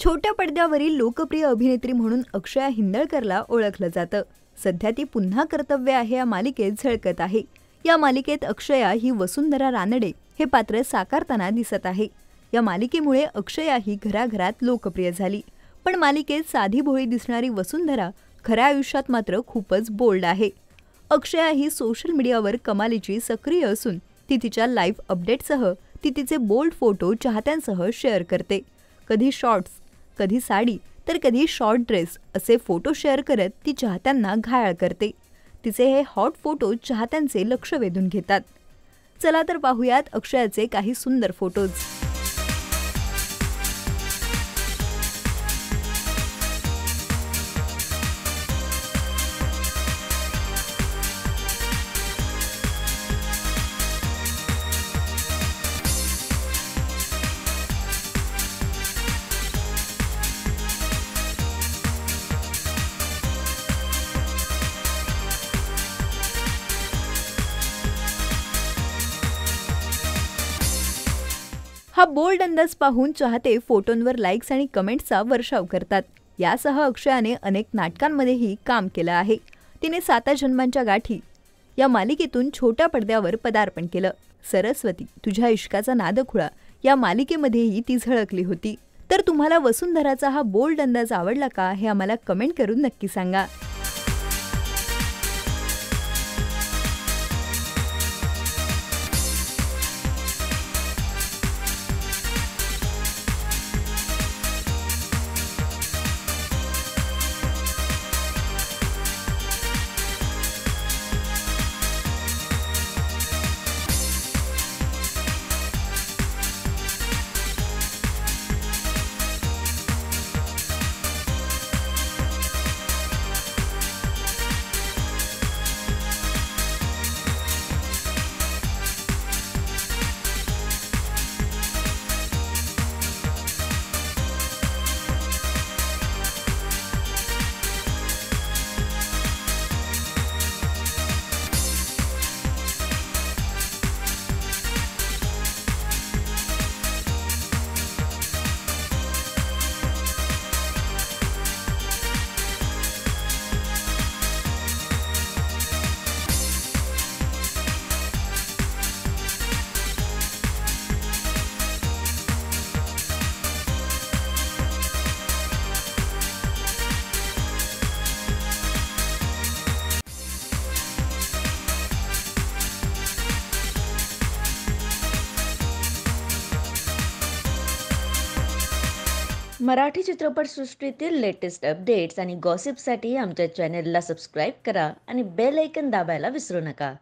छोट्या पडद्यावरील लोकप्रिय अभिनेत्री म्हणून अक्षया हिंदळकरला ओळखलं जातं. सध्या ती पुन्हा कर्तव्य आहे या मालिकेत झळकत आहे. या मालिकेत अक्षया ही वसुंधरा रानडे हे पात्र साकारताना दिसत आहे. या मालिकेमुळे अक्षया ही घराघरात लोकप्रिय झाली. पण मालिकेत साधी भोळी दिसणारी वसुंधरा खऱ्या आयुष्यात मात्र खूपच बोल्ड आहे. अक्षया ही सोशल मीडियावर कमालीची सक्रिय असून ती तिच्या लाईव्ह अपडेटसह तिचे बोल्ड फोटो चाहत्यांसह शेअर करते. कधी शॉर्ट्स, कधी साडी तर कधी शॉर्ट ड्रेस असे फोटो शेअर करत ती चाहत्यांना घायाळ करते. तिचे हे हॉट फोटो चाहत्यांचे लक्ष वेधून घेतात. चला तर पाहूयात अक्षयाचे काही सुंदर फोटोज. हा बोल्ड अंदाज पाहून चाहते फोटोंवर लाईक्स आणि कमेंट्सचा वर्षाव करतात. यासह अक्षयाने अनेक नाटकांमध्येही काम केलं आहे. तिने 7 जन्मांच्या गाठी या मालिकेतून छोट्या पडद्यावर पदार्पण केलं. सरस्वती, तुझ्या इश्काचा नादखुळा या मालिकेमध्येही ती झळकली होती. तर तुम्हाला वसुंधराचा हा बोल्ड अंदाज आवडला का हे आम्हाला कमेंट करून नक्की सांगा. मराठी चित्रपटसृष्टीतील लेटेस्ट अपडेट्स आणि गॉसिपसाठी आमच्या चॅनेलला सबस्क्राईब करा आणि बेल ऐकन दाबायला विसरू नका.